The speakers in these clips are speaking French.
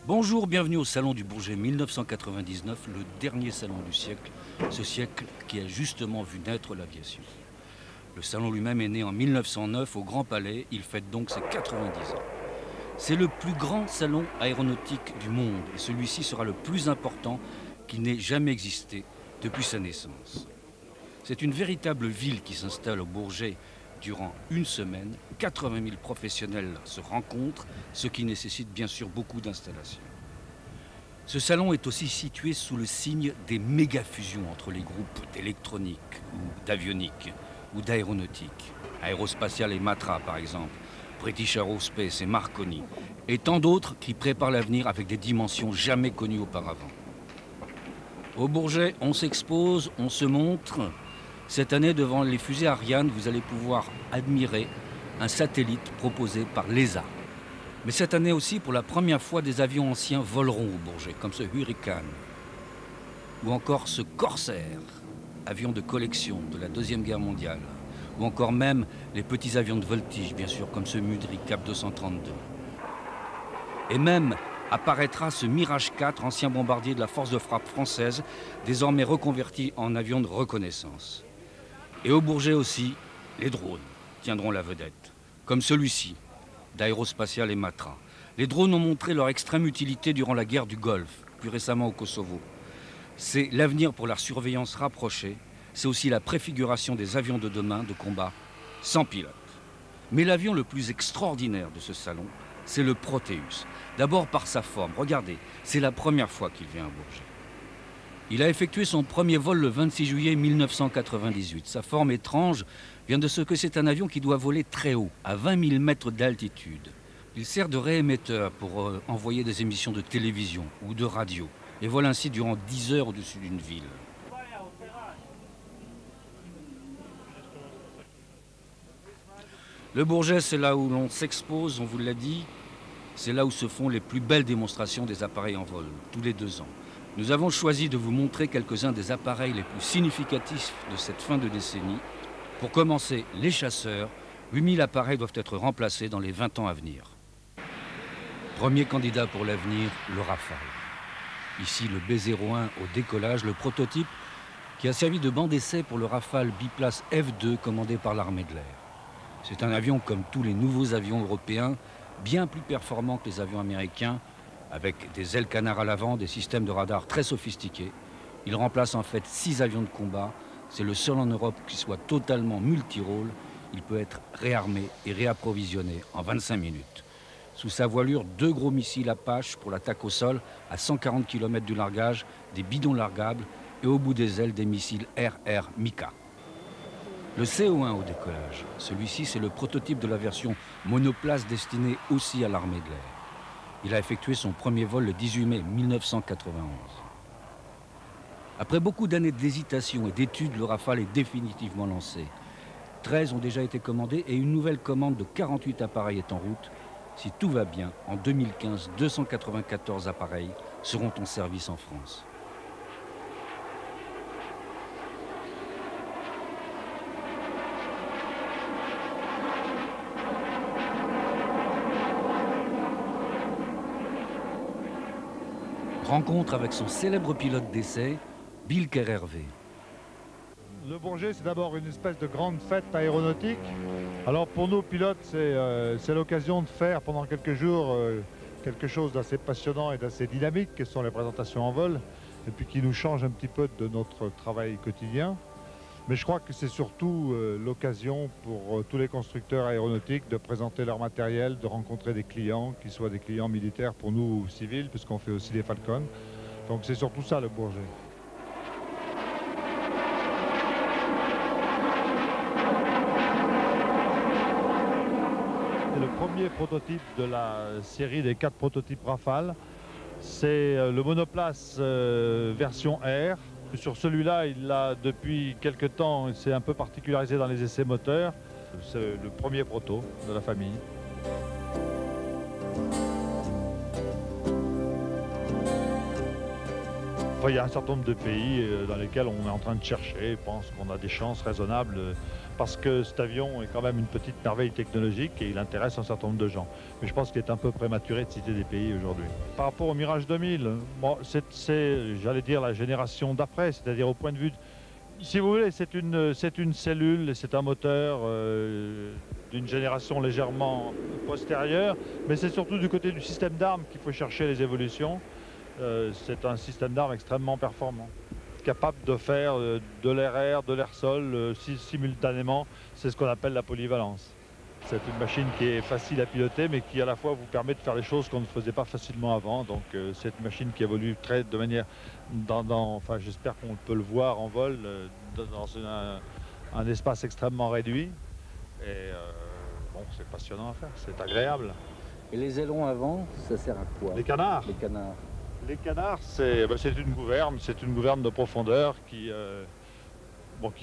Bonjour, bienvenue au Salon du Bourget 1999, le dernier salon du siècle, ce siècle qui a justement vu naître l'aviation. Le salon lui-même est né en 1909 au Grand Palais, il fête donc ses 90 ans. C'est le plus grand salon aéronautique du monde et celui-ci sera le plus important qui n'ait jamais existé depuis sa naissance. C'est une véritable ville qui s'installe au Bourget durant une semaine. 80 000 professionnels se rencontrent, ce qui nécessite bien sûr beaucoup d'installations. Ce salon est aussi situé sous le signe des méga-fusions entre les groupes d'électronique ou d'avionique ou d'aéronautique. Aérospatiale et Matra par exemple, British Aerospace et Marconi, et tant d'autres qui préparent l'avenir avec des dimensions jamais connues auparavant. Au Bourget, on s'expose, on se montre. Cette année, devant les fusées Ariane, vous allez pouvoir admirer un satellite proposé par l'ESA. Mais cette année aussi, pour la première fois, des avions anciens voleront au Bourget, comme ce Hurricane. Ou encore ce Corsair, avion de collection de la Deuxième Guerre mondiale. Ou encore même les petits avions de voltige, bien sûr, comme ce Mudry Cap 232. Et même apparaîtra ce Mirage 4, ancien bombardier de la force de frappe française, désormais reconverti en avion de reconnaissance. Et au Bourget aussi, les drones tiendront la vedette, comme celui-ci, d'Aérospatiale et Matra. Les drones ont montré leur extrême utilité durant la guerre du Golfe, plus récemment au Kosovo. C'est l'avenir pour la surveillance rapprochée, c'est aussi la préfiguration des avions de demain de combat sans pilote. Mais l'avion le plus extraordinaire de ce salon, c'est le Proteus. D'abord par sa forme, regardez, c'est la première fois qu'il vient à Bourget. Il a effectué son premier vol le 26 juillet 1998. Sa forme étrange vient de ce que c'est un avion qui doit voler très haut, à 20 000 mètres d'altitude. Il sert de réémetteur pour envoyer des émissions de télévision ou de radio et vole ainsi durant 10 heures au-dessus d'une ville. Le Bourget, c'est là où l'on s'expose, on vous l'a dit. C'est là où se font les plus belles démonstrations des appareils en vol, tous les 2 ans. Nous avons choisi de vous montrer quelques-uns des appareils les plus significatifs de cette fin de décennie. Pour commencer, les chasseurs. 8000 appareils doivent être remplacés dans les 20 ans à venir. Premier candidat pour l'avenir, le Rafale. Ici, le B-01 au décollage, le prototype qui a servi de banc d'essai pour le Rafale biplace F2 commandé par l'armée de l'air. C'est un avion comme tous les nouveaux avions européens, bien plus performant que les avions américains, avec des ailes canards à l'avant, des systèmes de radar très sophistiqués. Il remplace en fait 6 avions de combat. C'est le seul en Europe qui soit totalement multirôle. Il peut être réarmé et réapprovisionné en 25 minutes. Sous sa voilure, 2 gros missiles Apache pour l'attaque au sol à 140 km du largage, des bidons largables et au bout des ailes des missiles RR Mika. Le CO-1 au décollage. Celui-ci, c'est le prototype de la version monoplace destinée aussi à l'armée de l'air. Il a effectué son premier vol le 18 mai 1991. Après beaucoup d'années d'hésitation et d'études, le Rafale est définitivement lancé. 13 ont déjà été commandés et une nouvelle commande de 48 appareils est en route. Si tout va bien, en 2015, 294 appareils seront en service en France. Rencontre avec son célèbre pilote d'essai, Bill Kerhervé. Le Bourget, c'est d'abord une espèce de grande fête aéronautique. Alors pour nous pilotes, c'est l'occasion de faire pendant quelques jours quelque chose d'assez passionnant et d'assez dynamique, que sont les présentations en vol, et puis qui nous change un petit peu de notre travail quotidien. Mais je crois que c'est surtout l'occasion pour tous les constructeurs aéronautiques de présenter leur matériel, de rencontrer des clients, qu'ils soient des clients militaires pour nous ou civils, puisqu'on fait aussi des Falcons. Donc c'est surtout ça le Bourget. C'est le premier prototype de la série des 4 prototypes Rafale. C'est le monoplace version R. Sur celui-là, il a depuis quelques temps, il s'est un peu particularisé dans les essais moteurs. C'est le premier proto de la famille. Enfin, il y a un certain nombre de pays dans lesquels on est en train de chercher, pense qu'on a des chances raisonnables parce que cet avion est quand même une petite merveille technologique et il intéresse un certain nombre de gens. Mais je pense qu'il est un peu prématuré de citer des pays aujourd'hui. Par rapport au Mirage 2000, bon, c'est, j'allais dire, la génération d'après, c'est-à-dire au point de vue... Si vous voulez, c'est une cellule et c'est un moteur d'une génération légèrement postérieure, mais c'est surtout du côté du système d'armes qu'il faut chercher les évolutions. C'est un système d'armes extrêmement performant, capable de faire de l'air-air, de l'air-sol simultanément. C'est ce qu'on appelle la polyvalence. C'est une machine qui est facile à piloter, mais qui à la fois vous permet de faire des choses qu'on ne faisait pas facilement avant. Donc c'est une machine qui évolue de manière, enfin j'espère qu'on peut le voir en vol, dans un espace extrêmement réduit. Et bon, c'est passionnant à faire, c'est agréable. Et les ailerons avant, ça sert à quoi? Les canards. Les canards. Les canards, c'est une gouverne de profondeur qui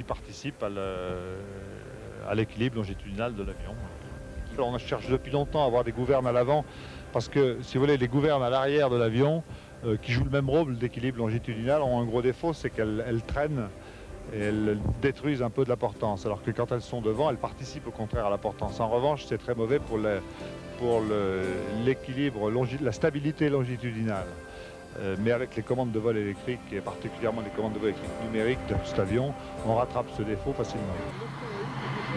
participe à l'équilibre longitudinal de l'avion. On cherche depuis longtemps à avoir des gouvernes à l'avant parce que, si vous voulez, les gouvernes à l'arrière de l'avion qui jouent le même rôle d'équilibre longitudinal ont un gros défaut, c'est qu'elles traînent et elles détruisent un peu de la portance, alors que quand elles sont devant, elles participent au contraire à la portance. En revanche, c'est très mauvais pour l'équilibre, la stabilité longitudinale. Mais avec les commandes de vol électriques, et particulièrement les commandes de vol électriques numériques de cet avion, on rattrape ce défaut facilement.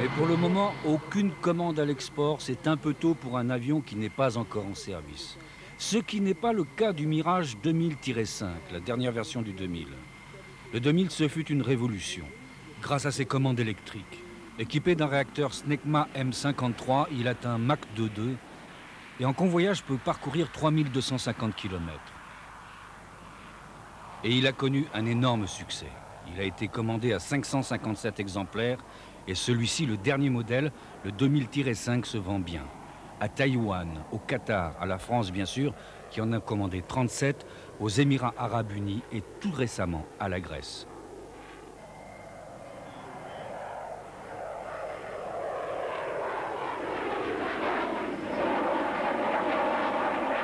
Mais pour le moment, aucune commande à l'export, c'est un peu tôt pour un avion qui n'est pas encore en service. Ce qui n'est pas le cas du Mirage 2000-5, la dernière version du 2000. Le 2000, ce fut une révolution, grâce à ses commandes électriques. Équipé d'un réacteur Snecma M53, il atteint Mach 2.2 et en convoyage peut parcourir 3250 km. Et il a connu un énorme succès. Il a été commandé à 557 exemplaires et celui-ci, le dernier modèle, le 2000-5, se vend bien. À Taïwan, au Qatar, à la France bien sûr, qui en a commandé 37, aux Émirats Arabes Unis et tout récemment à la Grèce.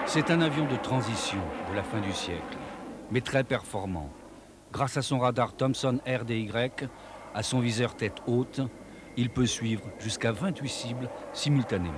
C'est un avion de transition de la fin du siècle, mais très performant. Grâce à son radar Thomson RDY, à son viseur tête haute, il peut suivre jusqu'à 28 cibles simultanément.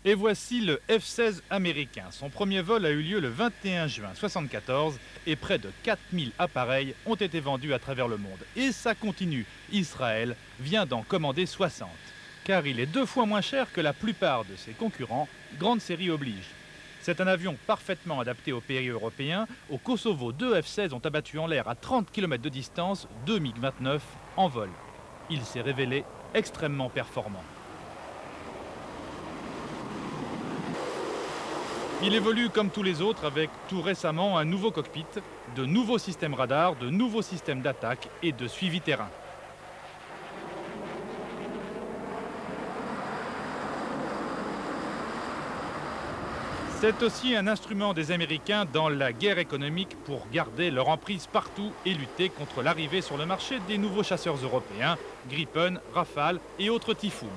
Et voici le F-16 américain. Son premier vol a eu lieu le 21 juin 1974 et près de 4000 appareils ont été vendus à travers le monde. Et ça continue. Israël vient d'en commander 60. Car il est 2 fois moins cher que la plupart de ses concurrents, grande série oblige. C'est un avion parfaitement adapté aux pays européens. Au Kosovo, 2 F-16 ont abattu en l'air à 30 km de distance 2 MiG-29 en vol. Il s'est révélé extrêmement performant. Il évolue comme tous les autres avec tout récemment un nouveau cockpit, de nouveaux systèmes radars, de nouveaux systèmes d'attaque et de suivi terrain. C'est aussi un instrument des Américains dans la guerre économique pour garder leur emprise partout et lutter contre l'arrivée sur le marché des nouveaux chasseurs européens, Gripen, Rafale et autres Typhoon.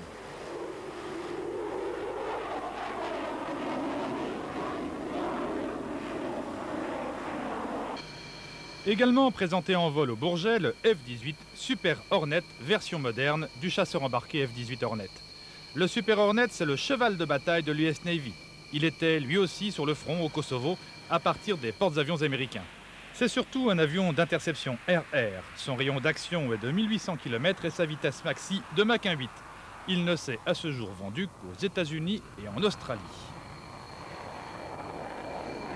Également présenté en vol au Bourget, le F-18 Super Hornet, version moderne du chasseur embarqué F-18 Hornet. Le Super Hornet, c'est le cheval de bataille de l'US Navy. Il était lui aussi sur le front au Kosovo à partir des porte-avions américains. C'est surtout un avion d'interception RR. Son rayon d'action est de 1800 km et sa vitesse maxi de Mach 1.8. Il ne s'est à ce jour vendu qu'aux États-Unis et en Australie.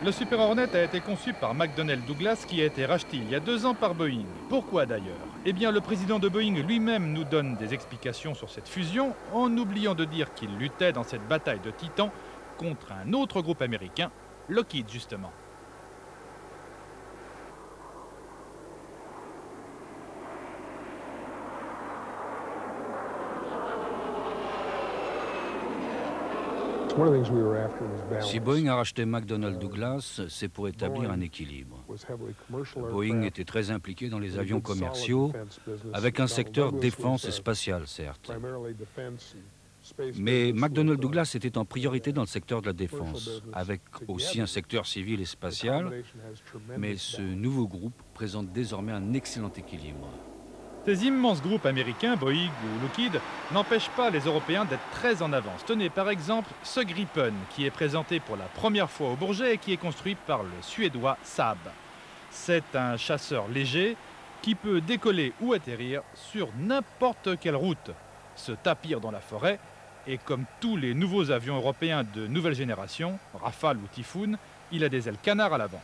Le Super Hornet a été conçu par McDonnell Douglas qui a été racheté il y a 2 ans par Boeing. Pourquoi d'ailleurs? Eh bien, le président de Boeing lui-même nous donne des explications sur cette fusion en oubliant de dire qu'il luttait dans cette bataille de titans contre un autre groupe américain, Lockheed justement. Si Boeing a racheté McDonnell Douglas, c'est pour établir un équilibre. Boeing était très impliqué dans les avions commerciaux, avec un secteur défense et spatial, certes. Mais McDonnell Douglas était en priorité dans le secteur de la défense, avec aussi un secteur civil et spatial, mais ce nouveau groupe présente désormais un excellent équilibre. Ces immenses groupes américains, Boeing ou Lockheed, n'empêchent pas les Européens d'être très en avance. Tenez par exemple ce Gripen qui est présenté pour la première fois au Bourget et qui est construit par le Suédois Saab. C'est un chasseur léger qui peut décoller ou atterrir sur n'importe quelle route, se tapir dans la forêt et comme tous les nouveaux avions européens de nouvelle génération, Rafale ou Typhoon, il a des ailes canard à l'avant.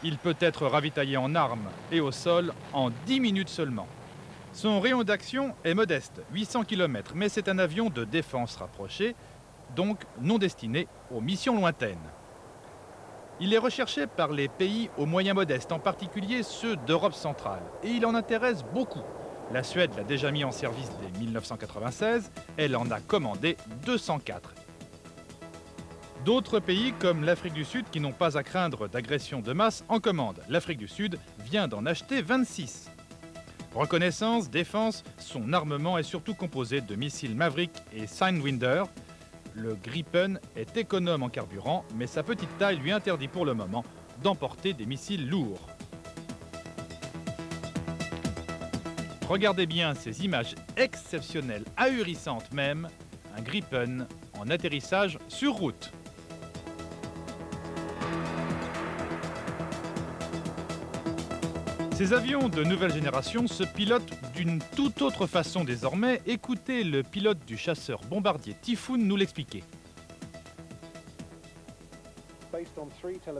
Il peut être ravitaillé en armes et au sol en 10 minutes seulement. Son rayon d'action est modeste, 800 km, mais c'est un avion de défense rapprochée, donc non destiné aux missions lointaines. Il est recherché par les pays aux moyens modestes, en particulier ceux d'Europe centrale, et il en intéresse beaucoup. La Suède l'a déjà mis en service dès 1996, elle en a commandé 204. D'autres pays, comme l'Afrique du Sud, qui n'ont pas à craindre d'agression de masse, en commandent. L'Afrique du Sud vient d'en acheter 26. Reconnaissance, défense, son armement est surtout composé de missiles Maverick et Sidewinder. Le Gripen est économe en carburant, mais sa petite taille lui interdit pour le moment d'emporter des missiles lourds. Regardez bien ces images exceptionnelles, ahurissantes même, un Gripen en atterrissage sur route. Ces avions de nouvelle génération se pilotent d'une toute autre façon désormais. Écoutez le pilote du chasseur bombardier Typhoon nous l'expliquer.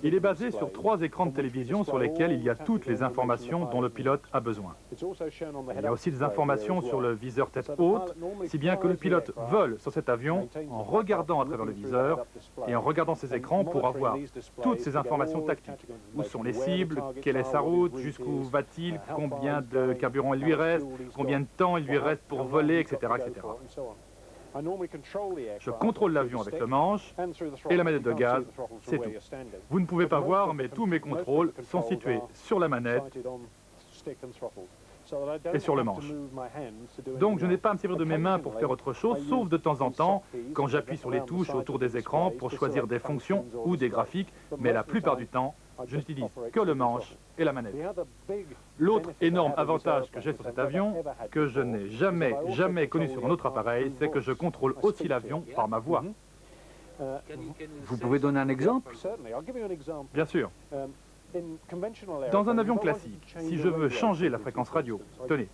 Il est basé sur 3 écrans de télévision sur lesquels il y a toutes les informations dont le pilote a besoin. Il y a aussi des informations sur le viseur tête haute, si bien que le pilote vole sur cet avion en regardant à travers le viseur et en regardant ses écrans pour avoir toutes ces informations tactiques. Où sont les cibles, quelle est sa route, jusqu'où va-t-il, combien de carburant il lui reste, combien de temps il lui reste pour voler, etc. etc. Je contrôle l'avion avec le manche et la manette de gaz, c'est tout. Vous ne pouvez pas voir, mais tous mes contrôles sont situés sur la manette et sur le manche. Donc je n'ai pas à me servir de mes mains pour faire autre chose, sauf de temps en temps, quand j'appuie sur les touches autour des écrans pour choisir des fonctions ou des graphiques, mais la plupart du temps, je n'utilise que le manche et la manette. L'autre énorme avantage que j'ai sur cet avion, que je n'ai jamais connu sur un autre appareil, c'est que je contrôle aussi l'avion par ma voix. Vous pouvez donner un exemple? Bien sûr. Dans un avion classique, si je veux changer la fréquence radio, tenez,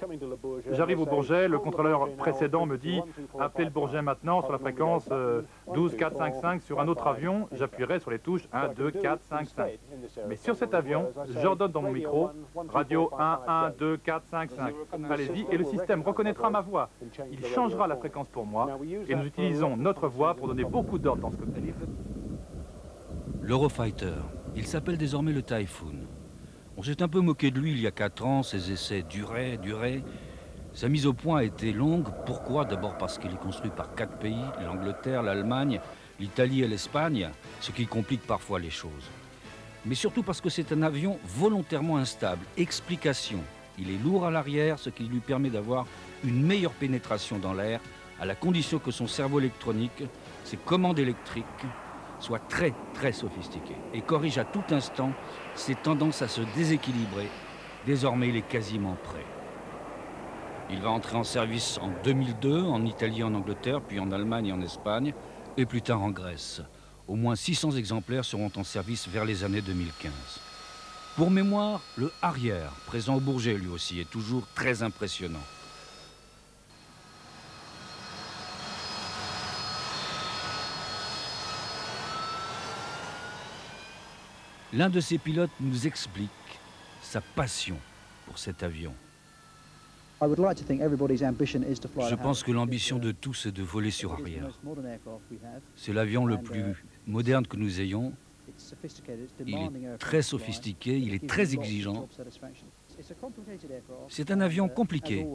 j'arrive au Bourget, le contrôleur précédent me dit « Appelez le Bourget maintenant sur la fréquence 12 4 5 5 sur un autre avion, j'appuierai sur les touches 1, 2, 4, 5, 5. » Mais sur cet avion, j'ordonne dans mon micro « Radio 1, 1, 2, 4, 5, 5 ». Allez-y, et le système reconnaîtra ma voix. Il changera la fréquence pour moi, et nous utilisons notre voix pour donner beaucoup d'ordres dans ce cockpit. L'Eurofighter, il s'appelle désormais le Typhoon. On s'est un peu moqué de lui il y a 4 ans, ses essais duraient. Sa mise au point a été longue. Pourquoi? D'abord parce qu'il est construit par 4 pays, l'Angleterre, l'Allemagne, l'Italie et l'Espagne, ce qui complique parfois les choses. Mais surtout parce que c'est un avion volontairement instable. Explication, il est lourd à l'arrière, ce qui lui permet d'avoir une meilleure pénétration dans l'air, à la condition que son cerveau électronique, ses commandes électriques, soit très sophistiqué et corrige à tout instant ses tendances à se déséquilibrer. Désormais, il est quasiment prêt. Il va entrer en service en 2002, en Italie et en Angleterre, puis en Allemagne et en Espagne, et plus tard en Grèce. Au moins 600 exemplaires seront en service vers les années 2015. Pour mémoire, le Harrier, présent au Bourget lui aussi, est toujours très impressionnant. L'un de ces pilotes nous explique sa passion pour cet avion. Je pense que l'ambition de tous est de voler sur arrière. C'est l'avion le plus moderne que nous ayons. Il est très sophistiqué, il est très exigeant. C'est un avion compliqué,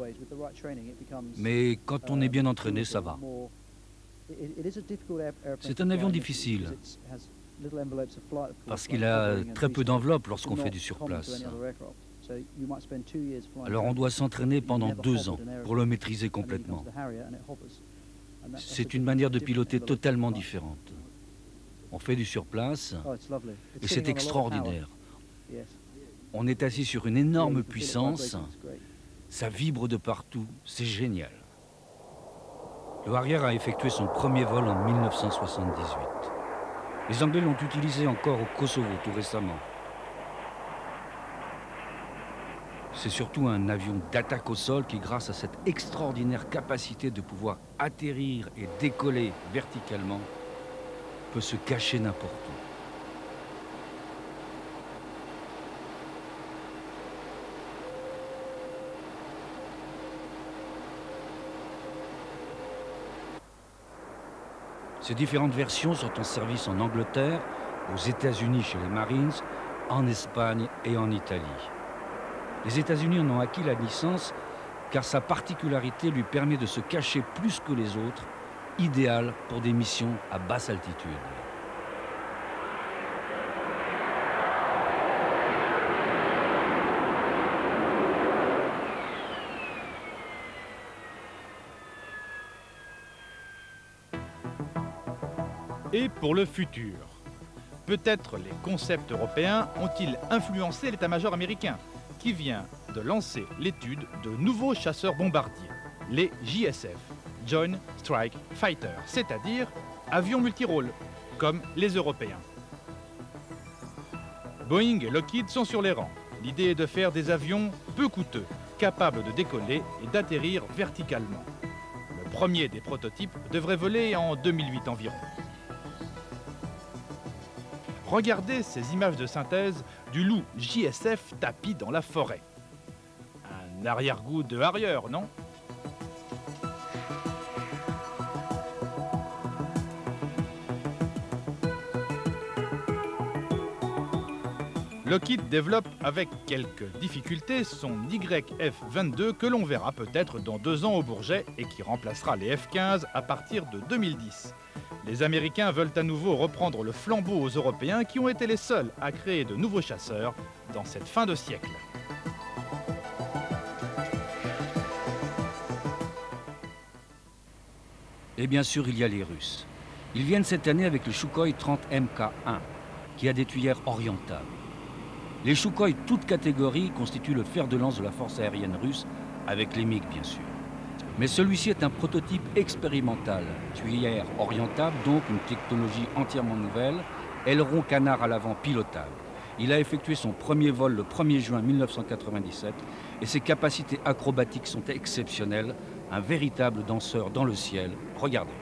mais quand on est bien entraîné, ça va. C'est un avion difficile, parce qu'il a très peu d'enveloppe lorsqu'on fait du surplace. Alors on doit s'entraîner pendant 2 ans pour le maîtriser complètement. C'est une manière de piloter totalement différente. On fait du surplace et c'est extraordinaire. On est assis sur une énorme puissance, ça vibre de partout, c'est génial. Le Harrier a effectué son premier vol en 1978. Les Anglais l'ont utilisé encore au Kosovo tout récemment. C'est surtout un avion d'attaque au sol qui, grâce à cette extraordinaire capacité de pouvoir atterrir et décoller verticalement, peut se cacher n'importe où. Ces différentes versions sont en service en Angleterre, aux États-Unis chez les Marines, en Espagne et en Italie. Les États-Unis en ont acquis la licence car sa particularité lui permet de se cacher plus que les autres, idéal pour des missions à basse altitude. Et pour le futur, peut-être les concepts européens ont-ils influencé l'état-major américain, qui vient de lancer l'étude de nouveaux chasseurs bombardiers, les JSF, Joint Strike Fighter, c'est-à-dire avions multirôles, comme les Européens. Boeing et Lockheed sont sur les rangs. L'idée est de faire des avions peu coûteux, capables de décoller et d'atterrir verticalement. Le premier des prototypes devrait voler en 2008 environ. Regardez ces images de synthèse du loup JSF tapi dans la forêt. Un arrière-goût de Harrier, non? Lockheed développe avec quelques difficultés son YF-22 que l'on verra peut-être dans 2 ans au Bourget et qui remplacera les F-15 à partir de 2010. Les Américains veulent à nouveau reprendre le flambeau aux Européens qui ont été les seuls à créer de nouveaux chasseurs dans cette fin de siècle. Et bien sûr, il y a les Russes. Ils viennent cette année avec le Sukhoi 30 Mk1, qui a des tuyères orientales. Les Sukhoi, toutes catégories, constituent le fer de lance de la force aérienne russe, avec les MiG bien sûr. Mais celui-ci est un prototype expérimental, tuyère orientable, donc une technologie entièrement nouvelle, aileron canard à l'avant pilotable. Il a effectué son premier vol le 1er juin 1997 et ses capacités acrobatiques sont exceptionnelles, un véritable danseur dans le ciel. Regardez.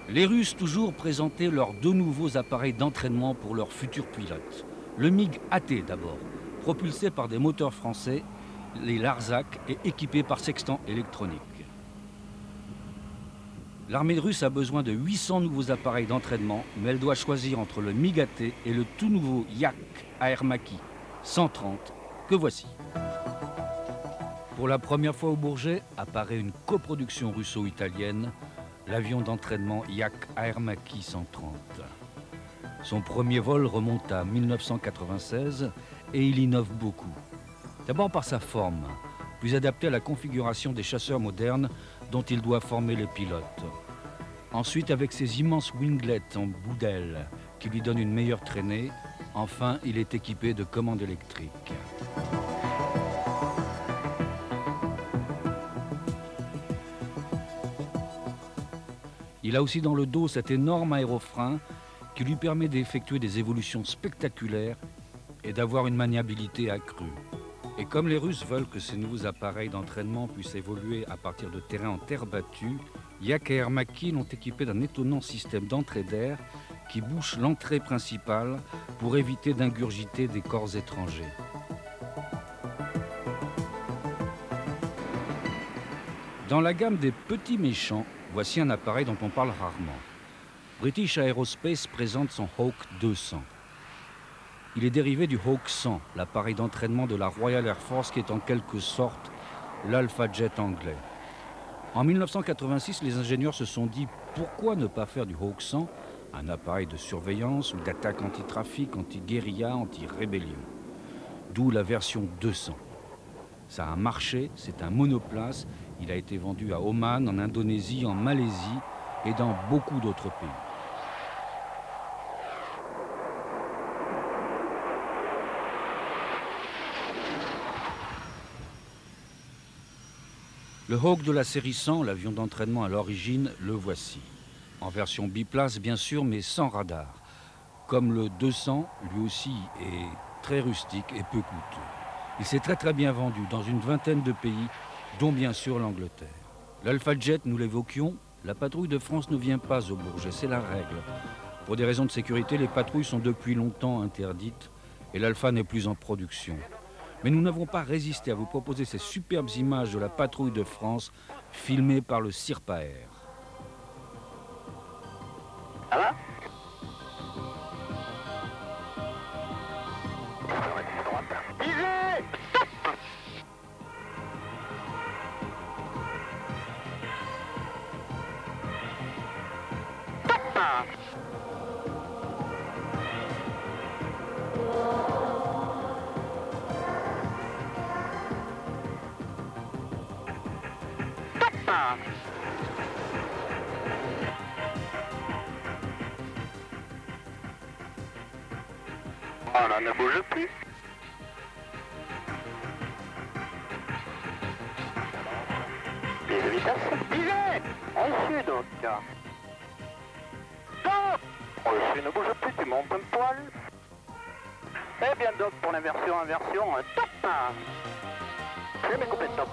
Les Russes toujours présentaient leurs 2 nouveaux appareils d'entraînement pour leurs futurs pilotes. Le MiG-AT d'abord, propulsé par des moteurs français, les Larzac, et équipé par sextant électronique. L'armée russe a besoin de 800 nouveaux appareils d'entraînement, mais elle doit choisir entre le MiG-AT et le tout nouveau Yak Air Maki 130, que voici. Pour la première fois au Bourget, apparaît une coproduction russo-italienne, l'avion d'entraînement Yak Air Maki 130. Son premier vol remonte à 1996 et il innove beaucoup. D'abord par sa forme, plus adaptée à la configuration des chasseurs modernes dont il doit former les pilotes. Ensuite avec ses immenses winglets en bout d'aile qui lui donnent une meilleure traînée. Enfin, il est équipé de commandes électriques. Il a aussi dans le dos cet énorme aérofrein qui lui permet d'effectuer des évolutions spectaculaires et d'avoir une maniabilité accrue. Et comme les Russes veulent que ces nouveaux appareils d'entraînement puissent évoluer à partir de terrains en terre battue, Yak et Air Macchi l'ont équipé d'un étonnant système d'entrée d'air qui bouche l'entrée principale pour éviter d'ingurgiter des corps étrangers. Dans la gamme des petits méchants, voici un appareil dont on parle rarement. British Aerospace présente son Hawk 200. Il est dérivé du Hawk 100, l'appareil d'entraînement de la Royal Air Force qui est en quelque sorte l'Alpha Jet anglais. En 1986, les ingénieurs se sont dit pourquoi ne pas faire du Hawk 100 un appareil de surveillance ou d'attaque anti-trafic, anti-guérilla, anti-rébellion. D'où la version 200. Ça a marché, c'est un monoplace, il a été vendu à Oman, en Indonésie, en Malaisie et dans beaucoup d'autres pays. Le Hawk de la série 100, l'avion d'entraînement à l'origine, le voici. En version biplace bien sûr, mais sans radar. Comme le 200, lui aussi est très rustique et peu coûteux. Il s'est très bien vendu dans une vingtaine de pays, dont bien sûr l'Angleterre. L'Alpha Jet, nous l'évoquions, la patrouille de France ne vient pas au Bourget, c'est la règle. Pour des raisons de sécurité, les patrouilles sont depuis longtemps interdites et l'Alpha n'est plus en production. Mais nous n'avons pas résisté à vous proposer ces superbes images de la patrouille de France filmées par le Sirpaer. Ça va ? Visez ! On ne bouge plus. Pied de vitesse. Visez. Reçu donc. Stop. Reçu ne bouge plus, tu montes un poil. Eh bien donc pour l'inversion, top. J'ai mes coupés top.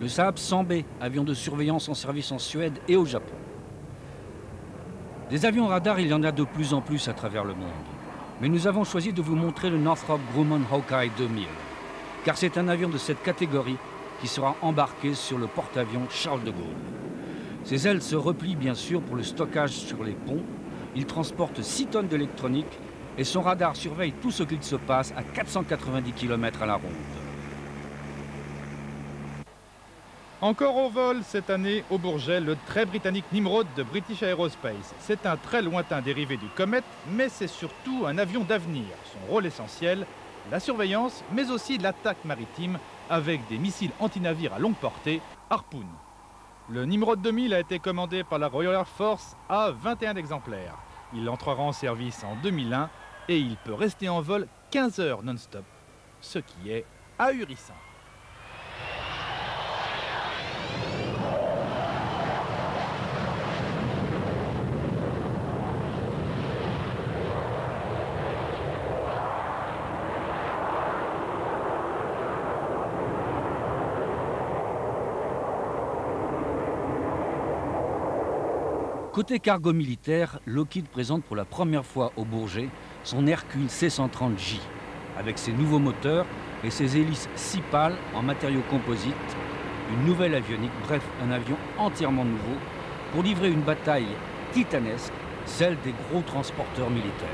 Le Saab 100B, avion de surveillance en service en Suède et au Japon. Des avions radars, il y en a de plus en plus à travers le monde. Mais nous avons choisi de vous montrer le Northrop Grumman Hawkeye 2000, car c'est un avion de cette catégorie qui sera embarqué sur le porte-avions Charles de Gaulle. Ses ailes se replient bien sûr pour le stockage sur les ponts. Il transporte 6 tonnes d'électronique et son radar surveille tout ce qu'il se passe à 490 km à la ronde. Encore au vol cette année au Bourget, le très britannique Nimrod de British Aerospace. C'est un très lointain dérivé du Comet, mais c'est surtout un avion d'avenir. Son rôle essentiel, la surveillance, mais aussi l'attaque maritime avec des missiles antinavires à longue portée, Harpoon. Le Nimrod 2000 a été commandé par la Royal Air Force à 21 exemplaires. Il entrera en service en 2001 et il peut rester en vol 15 heures non-stop, ce qui est ahurissant. Côté cargo militaire, Lockheed présente pour la première fois au Bourget son Hercule C-130J, avec ses nouveaux moteurs et ses hélices 6 pales en matériaux composites, une nouvelle avionique, bref, un avion entièrement nouveau pour livrer une bataille titanesque, celle des gros transporteurs militaires.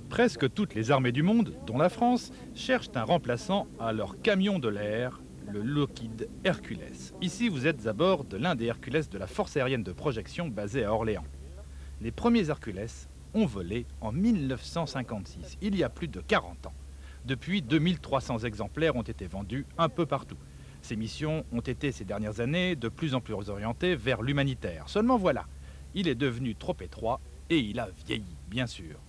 Presque toutes les armées du monde, dont la France, cherchent un remplaçant à leur camion de l'air, le Lockheed Hercules. Ici, vous êtes à bord de l'un des Hercules de la force aérienne de projection basée à Orléans. Les premiers Hercules ont volé en 1956, il y a plus de 40 ans. Depuis, 2300 exemplaires ont été vendus un peu partout. Ces missions ont été ces dernières années de plus en plus orientées vers l'humanitaire. Seulement voilà, il est devenu trop étroit et il a vieilli, bien sûr.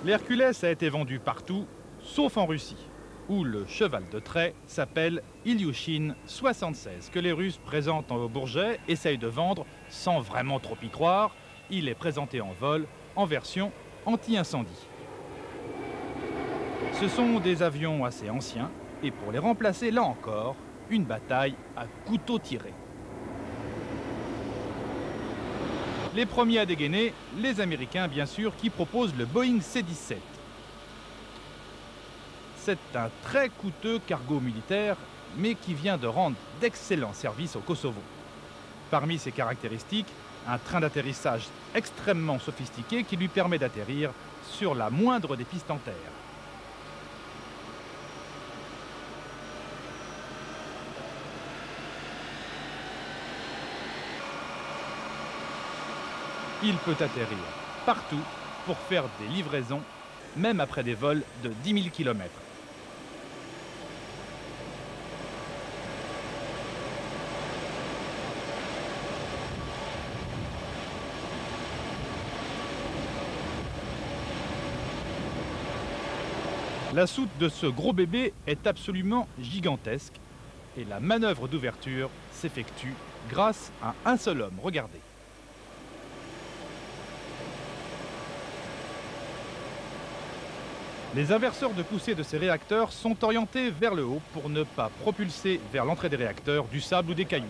L'Hercules a été vendu partout, sauf en Russie, où le cheval de trait s'appelle Ilyushin 76, que les Russes présentent au Bourget, essayent de vendre sans vraiment trop y croire. Il est présenté en vol, en version anti-incendie. Ce sont des avions assez anciens, et pour les remplacer, là encore, une bataille à couteau tiré. Les premiers à dégainer, les Américains bien sûr, qui proposent le Boeing C-17. C'est un très coûteux cargo militaire, mais qui vient de rendre d'excellents services au Kosovo. Parmi ses caractéristiques, un train d'atterrissage extrêmement sophistiqué qui lui permet d'atterrir sur la moindre des pistes en terre. Il peut atterrir partout pour faire des livraisons, même après des vols de 10 000 km. La soute de ce gros bébé est absolument gigantesque et la manœuvre d'ouverture s'effectue grâce à un seul homme. Regardez. Les inverseurs de poussée de ces réacteurs sont orientés vers le haut pour ne pas propulser vers l'entrée des réacteurs du sable ou des cailloux.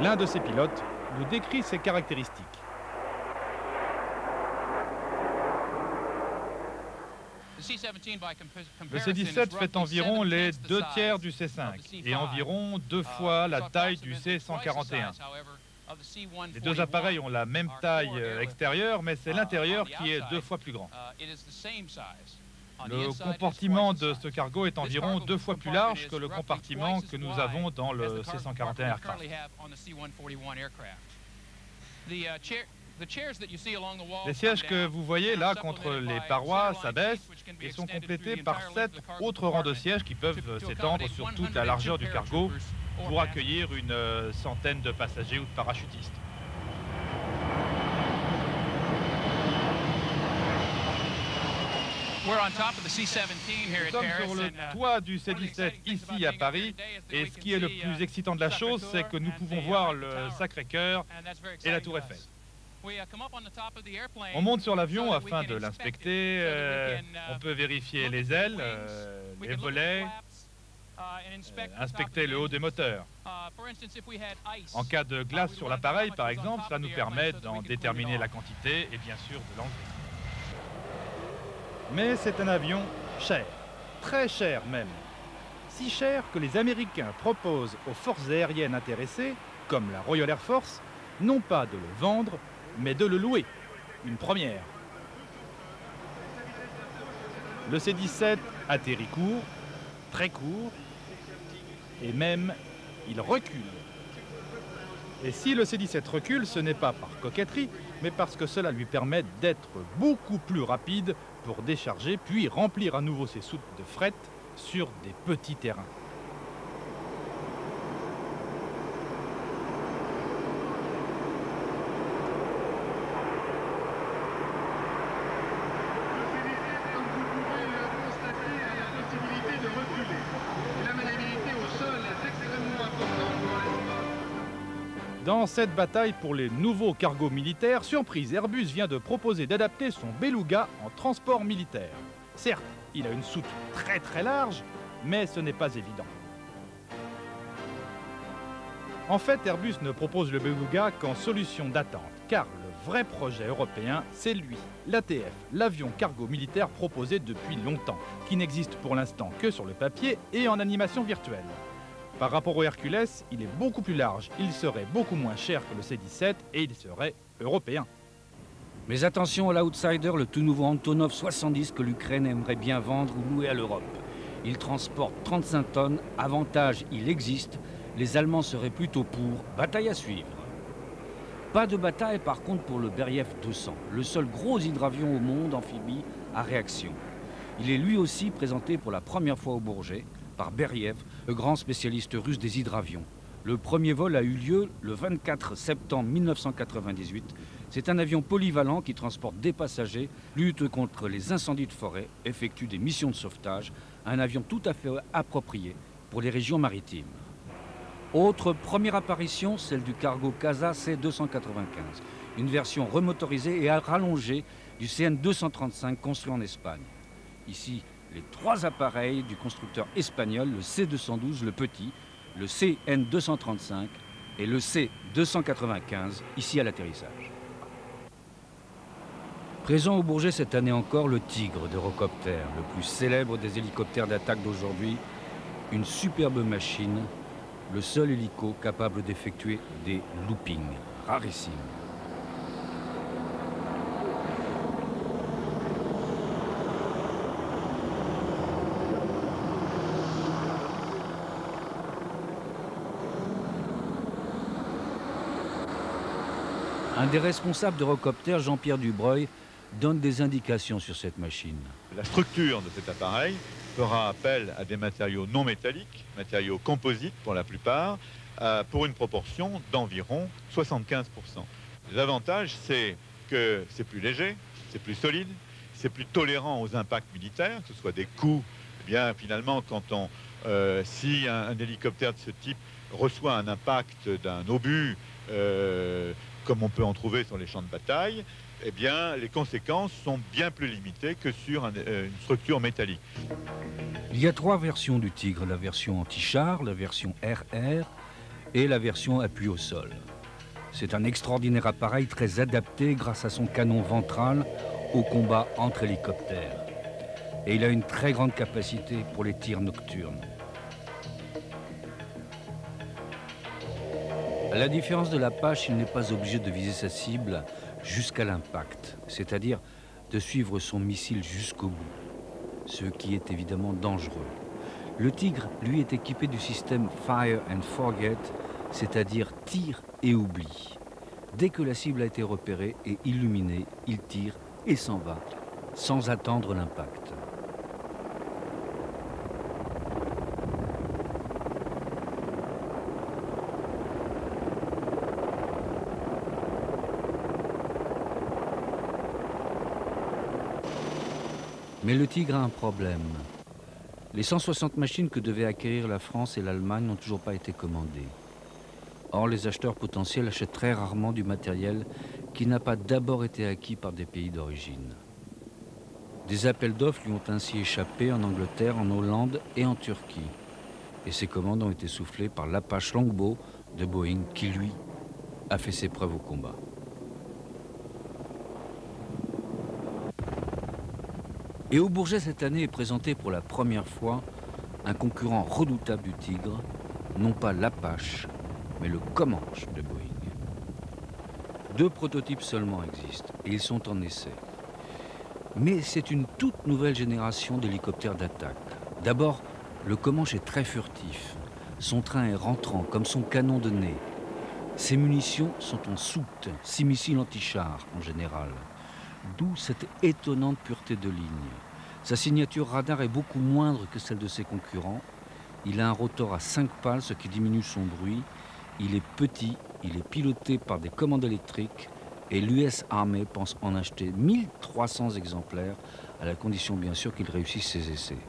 L'un de ces pilotes nous décrit ses caractéristiques. Le C-17 fait environ les 2 tiers du C-5 et environ 2 fois la taille du C-141. Les deux appareils ont la même taille extérieure, mais c'est l'intérieur qui est 2 fois plus grand. Le compartiment de ce cargo est environ 2 fois plus large que le compartiment que nous avons dans le C-141 Aircraft. Les sièges que vous voyez là contre les parois s'abaissent et sont complétés par 7 autres rangs de sièges qui peuvent s'étendre sur toute la largeur du cargo pour accueillir une centaine de passagers ou de parachutistes. Nous sommes sur le toit du C-17 ici à Paris et ce qui est le plus excitant de la chose, c'est que nous pouvons voir le Sacré-Cœur et la Tour Eiffel. On monte sur l'avion afin de l'inspecter, on peut vérifier les ailes, les volets, inspecter le haut des moteurs. En cas de glace sur l'appareil, par exemple, cela nous permet d'en déterminer la quantité et bien sûr de l'enlever. Mais c'est un avion cher, très cher même. Si cher que les Américains proposent aux forces aériennes intéressées, comme la Royal Air Force, non pas de le vendre, mais de le louer. Une première. Le C-17 atterrit court, très court, et même il recule. Et si le C-17 recule, ce n'est pas par coquetterie, mais parce que cela lui permet d'être beaucoup plus rapide pour décharger, puis remplir à nouveau ses soutes de fret sur des petits terrains. Dans cette bataille pour les nouveaux cargos militaires, surprise, Airbus vient de proposer d'adapter son Beluga en transport militaire. Certes, il a une soute très large, mais ce n'est pas évident. En fait, Airbus ne propose le Beluga qu'en solution d'attente, car le vrai projet européen, c'est lui, l'ATF, l'avion cargo militaire proposé depuis longtemps, qui n'existe pour l'instant que sur le papier et en animation virtuelle. Par rapport au Hercules, il est beaucoup plus large, il serait beaucoup moins cher que le C-17 et il serait européen. Mais attention à l'outsider, le tout nouveau Antonov 70 que l'Ukraine aimerait bien vendre ou louer à l'Europe. Il transporte 35 tonnes, avantage, il existe, les Allemands seraient plutôt pour, bataille à suivre. Pas de bataille par contre pour le Beriev 200, le seul gros hydravion au monde amphibie à réaction. Il est lui aussi présenté pour la première fois au Bourget, par Beriev, le grand spécialiste russe des hydravions. Le premier vol a eu lieu le 24 septembre 1998 C'est un avion polyvalent qui transporte des passagers, lutte contre les incendies de forêt, effectue des missions de sauvetage. Un avion tout à fait approprié pour les régions maritimes. Autre première apparition, celle du cargo CASA C295, une version remotorisée et rallongée du CN235 construit en Espagne. Ici, les trois appareils du constructeur espagnol, le C212, le petit, le CN235 et le C295, ici à l'atterrissage. Présent au Bourget cette année encore, le Tigre d'Eurocopter, le plus célèbre des hélicoptères d'attaque d'aujourd'hui, une superbe machine, le seul hélico capable d'effectuer des loopings rarissimes. Un des responsables d'Eurocopter, Jean-Pierre Dubreuil, donne des indications sur cette machine. La structure de cet appareil fera appel à des matériaux non métalliques, matériaux composites pour la plupart, pour une proportion d'environ 75%. L'avantage, c'est que c'est plus léger, c'est plus solide, c'est plus tolérant aux impacts militaires, que ce soit des coups. Eh bien, finalement, si un hélicoptère de ce type reçoit un impact d'un obus, comme on peut en trouver sur les champs de bataille, eh bien, les conséquences sont bien plus limitées que sur une structure métallique. Il y a trois versions du Tigre, la version anti-char, la version RR et la version appui au sol. C'est un extraordinaire appareil très adapté grâce à son canon ventral au combat entre hélicoptères. Et il a une très grande capacité pour les tirs nocturnes. À la différence de l'Apache, il n'est pas obligé de viser sa cible jusqu'à l'impact, c'est-à-dire de suivre son missile jusqu'au bout, ce qui est évidemment dangereux. Le Tigre, lui, est équipé du système Fire and Forget, c'est-à-dire tire et oublie. Dès que la cible a été repérée et illuminée, il tire et s'en va, sans attendre l'impact. Mais le Tigre a un problème. Les 160 machines que devaient acquérir la France et l'Allemagne n'ont toujours pas été commandées. Or, les acheteurs potentiels achètent très rarement du matériel qui n'a pas d'abord été acquis par des pays d'origine. Des appels d'offres lui ont ainsi échappé en Angleterre, en Hollande et en Turquie. Et ces commandes ont été soufflées par l'Apache Longbow de Boeing qui, lui, a fait ses preuves au combat. Et au Bourget, cette année, est présenté pour la première fois un concurrent redoutable du Tigre, non pas l'Apache, mais le Comanche de Boeing. 2 prototypes seulement existent, et ils sont en essai. Mais c'est une toute nouvelle génération d'hélicoptères d'attaque. D'abord, le Comanche est très furtif. Son train est rentrant, comme son canon de nez. Ses munitions sont en soute, 6 missiles anti-chars en général. D'où cette étonnante pureté de ligne. Sa signature radar est beaucoup moindre que celle de ses concurrents. Il a un rotor à 5 pales, ce qui diminue son bruit. Il est petit, il est piloté par des commandes électriques et l'US Army pense en acheter 1300 exemplaires, à la condition bien sûr qu'il réussisse ses essais.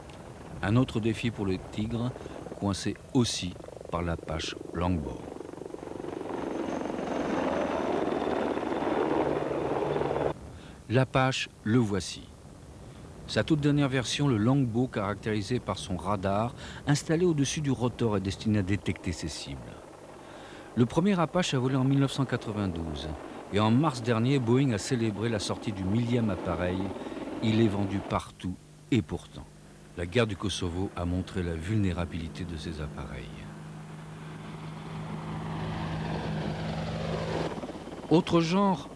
Un autre défi pour le Tigre, coincé aussi par l'Apache Longbow. L'Apache, le voici. Sa toute dernière version, le Longbow, caractérisé par son radar, installé au-dessus du rotor et destiné à détecter ses cibles. Le premier Apache a volé en 1992 et en mars dernier, Boeing a célébré la sortie du 1000e appareil. Il est vendu partout et pourtant, la guerre du Kosovo a montré la vulnérabilité de ces appareils. Autre genre,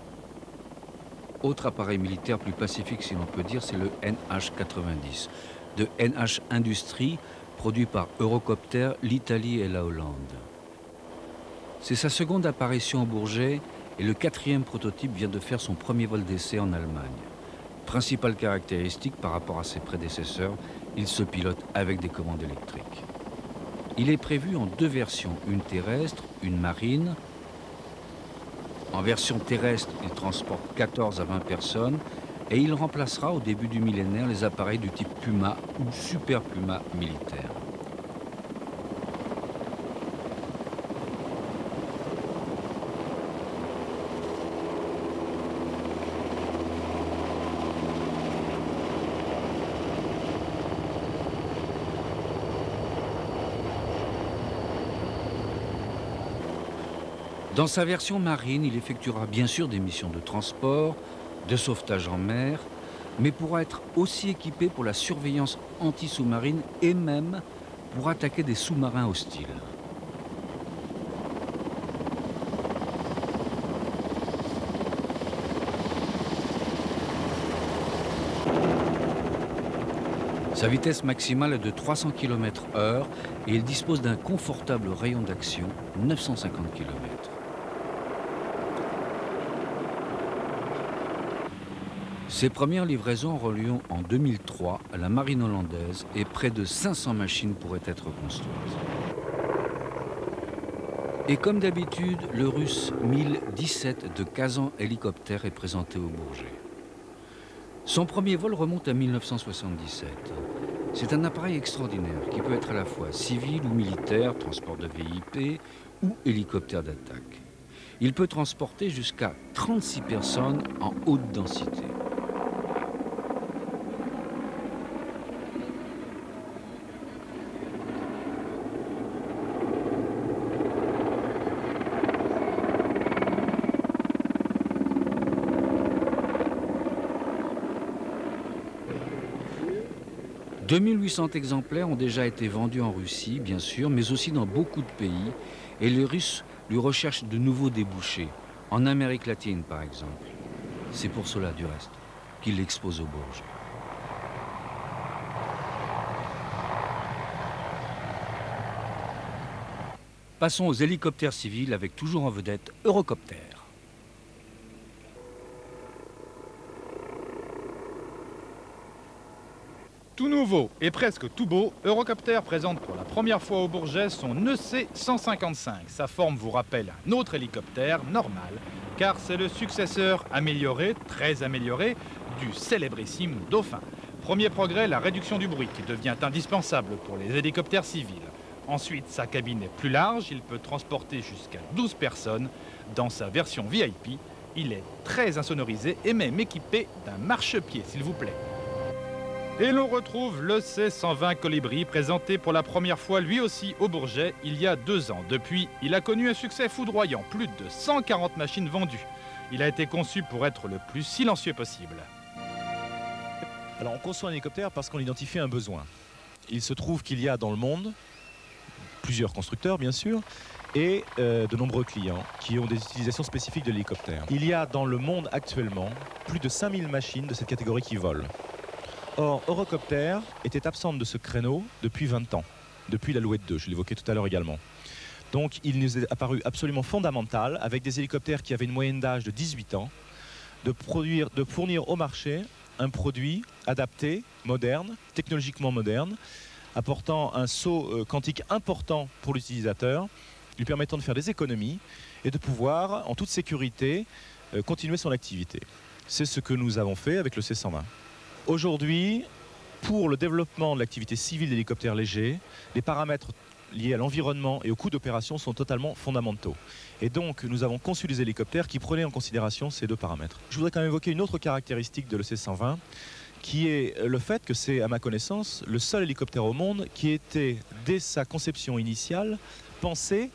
autre appareil militaire plus pacifique si l'on peut dire, c'est le NH-90 de NH Industries, produit par Eurocopter, l'Italie et la Hollande. C'est sa seconde apparition au Bourget et le 4e prototype vient de faire son premier vol d'essai en Allemagne. Principale caractéristique par rapport à ses prédécesseurs, il se pilote avec des commandes électriques. Il est prévu en 2 versions, une terrestre, une marine. En version terrestre, il transporte 14 à 20 personnes et il remplacera au début du millénaire les appareils du type Puma ou Super Puma militaire. Dans sa version marine, il effectuera bien sûr des missions de transport, de sauvetage en mer, mais pourra être aussi équipé pour la surveillance anti-sous-marine et même pour attaquer des sous-marins hostiles. Sa vitesse maximale est de 300 km/h et il dispose d'un confortable rayon d'action, 950 km. Ses premières livraisons auront lieu en 2003 à la marine hollandaise et près de 500 machines pourraient être construites. Et comme d'habitude, le russe 1017 de Kazan hélicoptère est présenté au Bourget. Son premier vol remonte à 1977. C'est un appareil extraordinaire qui peut être à la fois civil ou militaire, transport de VIP ou hélicoptère d'attaque. Il peut transporter jusqu'à 36 personnes en haute densité. « 2800 exemplaires ont déjà été vendus en Russie, bien sûr, mais aussi dans beaucoup de pays. Et les Russes lui recherchent de nouveaux débouchés, en Amérique latine par exemple. C'est pour cela, du reste, qu'il l'expose au Bourget. Passons aux hélicoptères civils avec toujours en vedette Eurocopter. Tout nouveau et presque tout beau, Eurocopter présente pour la première fois au Bourget son EC-155. Sa forme vous rappelle un autre hélicoptère normal, car c'est le successeur amélioré, très amélioré, du célébrissime Dauphin. Premier progrès, la réduction du bruit qui devient indispensable pour les hélicoptères civils. Ensuite, sa cabine est plus large, il peut transporter jusqu'à 12 personnes. Dans sa version VIP, il est très insonorisé et même équipé d'un marchepied, s'il vous plaît. Et l'on retrouve le C-120 Colibri, présenté pour la première fois lui aussi au Bourget il y a 2 ans. Depuis, il a connu un succès foudroyant, plus de 140 machines vendues. Il a été conçu pour être le plus silencieux possible. Alors on conçoit un hélicoptère parce qu'on identifie un besoin. Il se trouve qu'il y a dans le monde plusieurs constructeurs bien sûr et de nombreux clients qui ont des utilisations spécifiques de l'hélicoptère. Il y a dans le monde actuellement plus de 5000 machines de cette catégorie qui volent. Or, Eurocopter était absente de ce créneau depuis 20 ans, depuis l'Alouette 2, je l'évoquais tout à l'heure également. Donc il nous est apparu absolument fondamental, avec des hélicoptères qui avaient une moyenne d'âge de 18 ans, de fournir au marché un produit adapté, moderne, technologiquement moderne, apportant un saut quantique important pour l'utilisateur, lui permettant de faire des économies et de pouvoir, en toute sécurité, continuer son activité. C'est ce que nous avons fait avec le C-120. Aujourd'hui, pour le développement de l'activité civile d'hélicoptères légers, les paramètres liés à l'environnement et au coût d'opération sont totalement fondamentaux. Et donc, nous avons conçu des hélicoptères qui prenaient en considération ces deux paramètres. Je voudrais quand même évoquer une autre caractéristique de l'EC-120, qui est le fait que c'est, à ma connaissance, le seul hélicoptère au monde qui était, dès sa conception initiale, pensé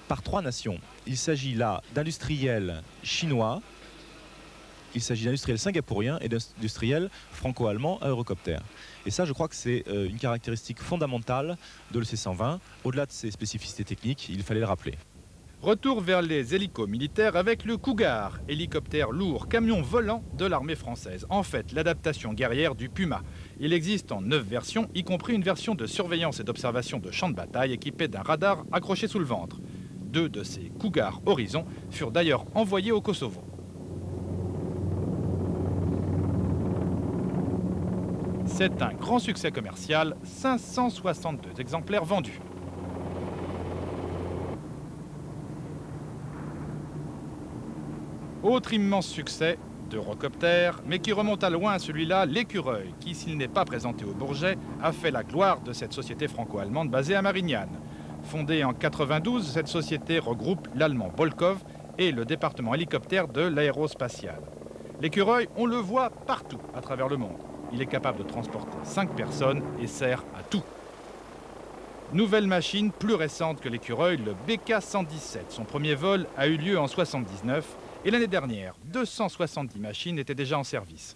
par 3 nations. Il s'agit là d'industriels chinois, il s'agit d'industriels singapouriens et d'industriels franco-allemands à Eurocopter. Et ça, je crois que c'est une caractéristique fondamentale de l'EC-120. Au-delà de ses spécificités techniques, il fallait le rappeler. Retour vers les hélicos militaires avec le Cougar, hélicoptère lourd, camion volant de l'armée française. En fait, l'adaptation guerrière du Puma. Il existe en 9 versions, y compris une version de surveillance et d'observation de champs de bataille équipée d'un radar accroché sous le ventre. 2 de ces Cougar Horizon furent d'ailleurs envoyés au Kosovo. C'est un grand succès commercial, 562 exemplaires vendus. Autre immense succès d'Eurocopter, mais qui remonte à loin celui-là, l'Écureuil, qui, s'il n'est pas présenté au Bourget, a fait la gloire de cette société franco-allemande basée à Marignane. Fondée en 92, cette société regroupe l'allemand Bolkov et le département hélicoptère de l'aérospatiale. L'Écureuil, on le voit partout à travers le monde. Il est capable de transporter 5 personnes et sert à tout. Nouvelle machine plus récente que l'Écureuil, le BK-117. Son premier vol a eu lieu en 1979 et l'année dernière, 270 machines étaient déjà en service.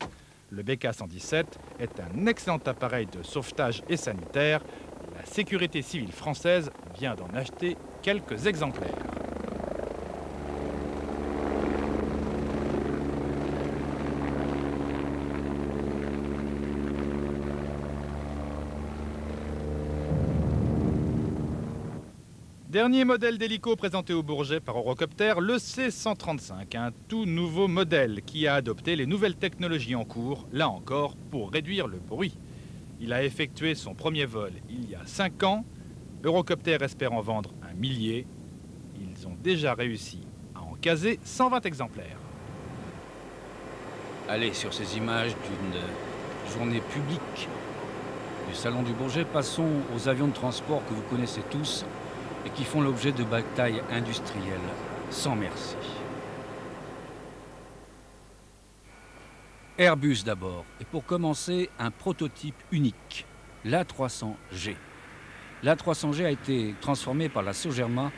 Le BK-117 est un excellent appareil de sauvetage et sanitaire. La sécurité civile française vient d'en acheter quelques exemplaires. Dernier modèle d'hélico présenté au Bourget par Eurocopter, le C-135, un tout nouveau modèle qui a adopté les nouvelles technologies en cours, là encore, pour réduire le bruit. Il a effectué son premier vol il y a 5 ans. Eurocopter espère en vendre 1 millier. Ils ont déjà réussi à en caser 120 exemplaires. Allez, sur ces images d'une journée publique du Salon du Bourget, passons aux avions de transport que vous connaissez tous et qui font l'objet de batailles industrielles sans merci. Airbus d'abord, et pour commencer, un prototype unique, l'A300G. L'A300G a été transformé par la Sogerma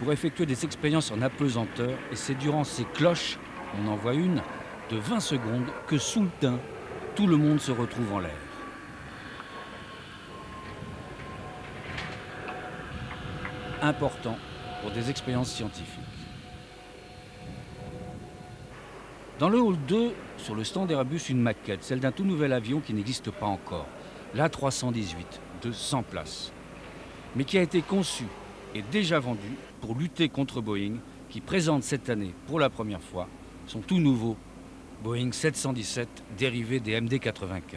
pour effectuer des expériences en apesanteur, et c'est durant ces cloches, on en voit une, de 20 secondes, que soudain, tout le monde se retrouve en l'air. Important pour des expériences scientifiques. Dans le hall 2, sur le stand Airbus, une maquette, celle d'un tout nouvel avion qui n'existe pas encore, l'A318, de 100 places, mais qui a été conçu et déjà vendu pour lutter contre Boeing, qui présente cette année, pour la première fois, son tout nouveau Boeing 717, dérivé des MD-95.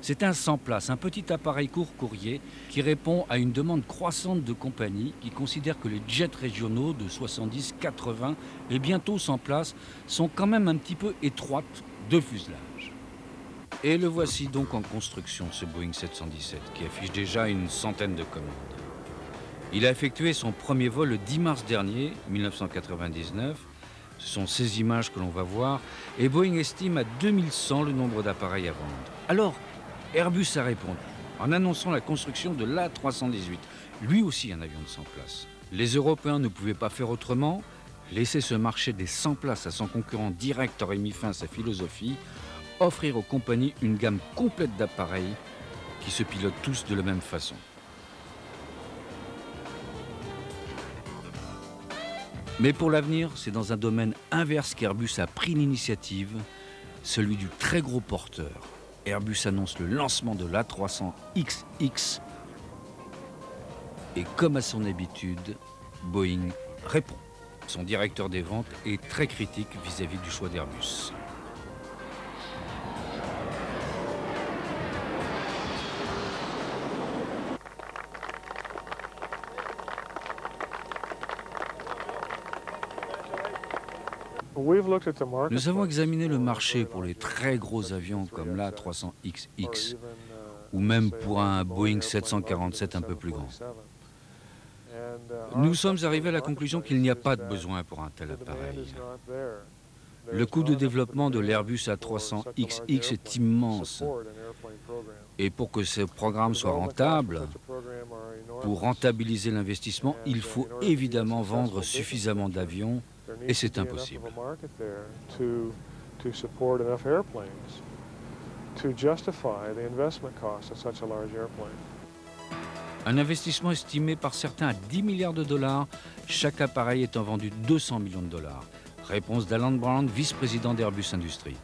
C'est un 100 places, un petit appareil court-courrier qui répond à une demande croissante de compagnies qui considèrent que les jets régionaux de 70, 80 et bientôt 100 places sont quand même un petit peu étroites de fuselage. Et le voici donc en construction, ce Boeing 717, qui affiche déjà une centaine de commandes. Il a effectué son premier vol le 10 mars dernier, 1999. Ce sont ces images que l'on va voir, et Boeing estime à 2100 le nombre d'appareils à vendre. Alors, Airbus a répondu en annonçant la construction de l'A318, lui aussi un avion de 100 places. Les Européens ne pouvaient pas faire autrement. Laisser ce marché des 100 places à son concurrent direct aurait mis fin à sa philosophie. Offrir aux compagnies une gamme complète d'appareils qui se pilotent tous de la même façon. Mais pour l'avenir, c'est dans un domaine inverse qu'Airbus a pris l'initiative, celui du très gros porteur. Airbus annonce le lancement de l'A300XX et comme à son habitude, Boeing répond. Son directeur des ventes est très critique vis-à-vis du choix d'Airbus. Nous avons examiné le marché pour les très gros avions comme l'A300XX ou même pour un Boeing 747 un peu plus grand. Nous sommes arrivés à la conclusion qu'il n'y a pas de besoin pour un tel appareil. Le coût de développement de l'Airbus A300XX est immense. Et pour que ce programme soit rentable, pour rentabiliser l'investissement, il faut évidemment vendre suffisamment d'avions. Et c'est impossible. Un investissement estimé par certains à 10 milliards de dollars, chaque appareil étant vendu 200 millions de dollars. Réponse d'Alan Brown, vice-président d'Airbus Industries.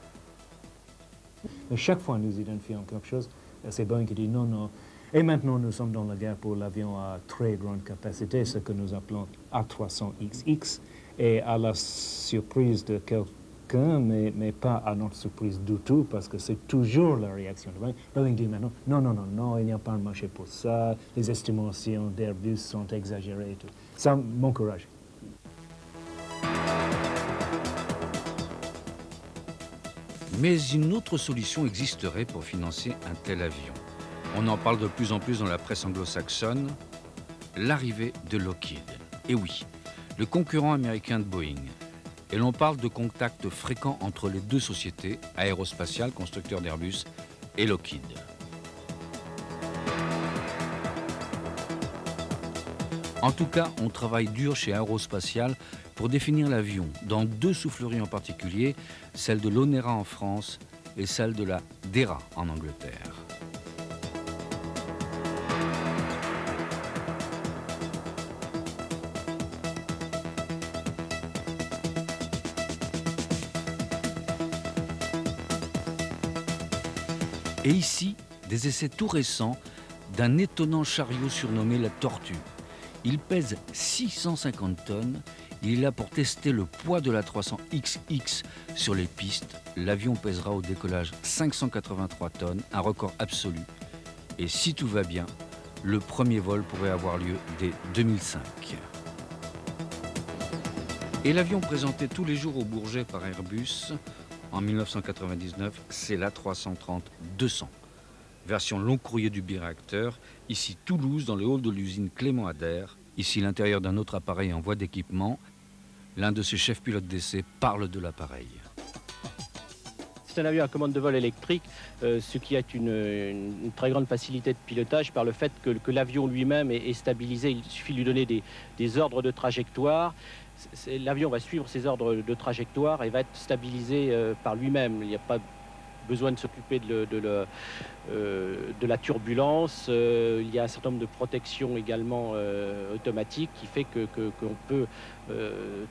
Chaque fois nous identifions quelque chose, c'est Boeing qui dit non, non. Et maintenant nous sommes dans la guerre pour l'avion à très grande capacité, ce que nous appelons A300XX. Et à la surprise de quelqu'un, mais pas à notre surprise du tout, parce que c'est toujours la réaction de Boeing. Boeing dit maintenant, non, non, non, non, il n'y a pas de marché pour ça, les estimations d'Airbus sont exagérées et tout. Ça m'encourage. Mais une autre solution existerait pour financer un tel avion. On en parle de plus en plus dans la presse anglo-saxonne, l'arrivée de Lockheed. Et oui, le concurrent américain de Boeing. Et l'on parle de contacts fréquents entre les deux sociétés, aérospatiales, constructeurs d'Airbus, et Lockheed. En tout cas, on travaille dur chez Aérospatiale pour définir l'avion dans deux souffleries en particulier, celle de l'Onera en France et celle de la DERA en Angleterre. Et ici, des essais tout récents d'un étonnant chariot surnommé la Tortue. Il pèse 650 tonnes. Il est là pour tester le poids de la 300XX sur les pistes. L'avion pèsera au décollage 583 tonnes, un record absolu. Et si tout va bien, le premier vol pourrait avoir lieu dès 2005. Et l'avion présenté tous les jours au Bourget par Airbus, en 1999, c'est l'A330-200. Version long courrier du biréacteur, ici Toulouse, dans le hall de l'usine Clément Ader. Ici l'intérieur d'un autre appareil en voie d'équipement. L'un de ses chefs pilotes d'essai parle de l'appareil. C'est un avion à commande de vol électrique, ce qui a une très grande facilité de pilotage par le fait que l'avion lui-même est stabilisé. Il suffit de lui donner des ordres de trajectoire. L'avion va suivre ces ordres de trajectoire et va être stabilisé par lui-même. Il n'y a pas besoin de s'occuper de la turbulence. Il y a un certain nombre de protections également automatiques qui fait qu'on peut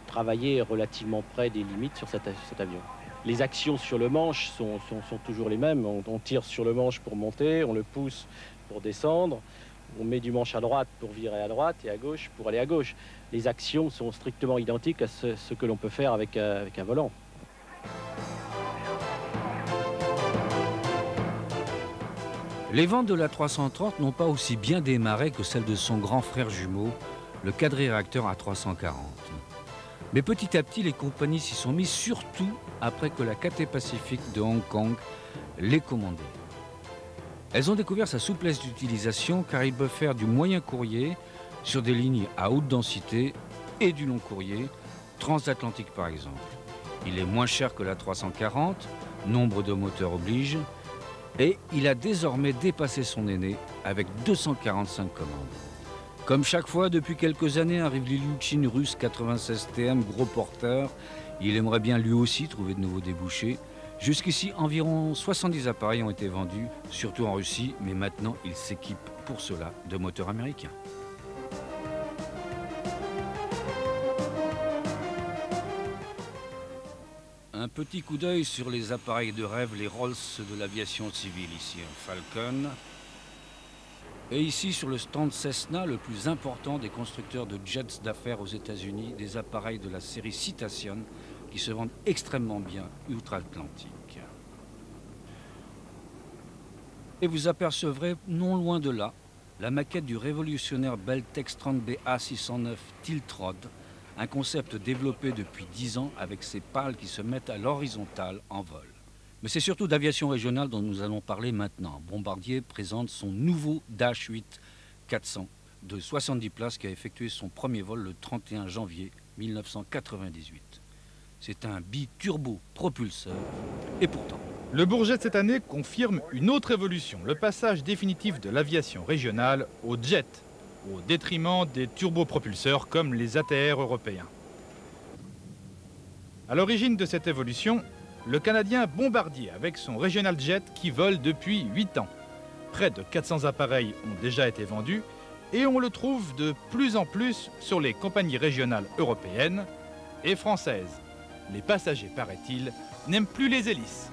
travailler relativement près des limites sur cet avion. Les actions sur le manche sont toujours les mêmes. On tire sur le manche pour monter, on le pousse pour descendre, on met du manche à droite pour virer à droite et à gauche pour aller à gauche. Les actions sont strictement identiques à ce que l'on peut faire avec un volant. Les ventes de la 330 n'ont pas aussi bien démarré que celles de son grand frère jumeau, le quadriréacteur A340. Mais petit à petit, les compagnies s'y sont mises, surtout après que la Cathay Pacific de Hong Kong l'ait commandé. Elles ont découvert sa souplesse d'utilisation car il peut faire du moyen courrier sur des lignes à haute densité et du long courrier, transatlantique par exemple. Il est moins cher que la 340, nombre de moteurs oblige, et il a désormais dépassé son aîné avec 245 commandes. Comme chaque fois, depuis quelques années, arrive l'Ilyushin russe 96 TM, gros porteur. Il aimerait bien lui aussi trouver de nouveaux débouchés. Jusqu'ici, environ 70 appareils ont été vendus, surtout en Russie, mais maintenant, il s'équipe pour cela de moteurs américains. Un petit coup d'œil sur les appareils de rêve, les Rolls de l'aviation civile, ici un Falcon. Et ici, sur le stand Cessna, le plus important des constructeurs de jets d'affaires aux États-Unis, des appareils de la série Citation qui se vendent extrêmement bien outre-Atlantique. Et vous apercevrez, non loin de là, la maquette du révolutionnaire Bell Tex 30B A609 Tiltrod, un concept développé depuis 10 ans avec ses pales qui se mettent à l'horizontale en vol. Mais c'est surtout d'aviation régionale dont nous allons parler maintenant. Bombardier présente son nouveau Dash 8 400 de 70 places qui a effectué son premier vol le 31 janvier 1998. C'est un biturbo propulseur et pourtant... Le Bourget de cette année confirme une autre évolution, le passage définitif de l'aviation régionale au jet, au détriment des turbopropulseurs comme les ATR européens. À l'origine de cette évolution, le Canadien Bombardier avec son Regional Jet qui vole depuis 8 ans. Près de 400 appareils ont déjà été vendus et on le trouve de plus en plus sur les compagnies régionales européennes et françaises. Les passagers, paraît-il, n'aiment plus les hélices.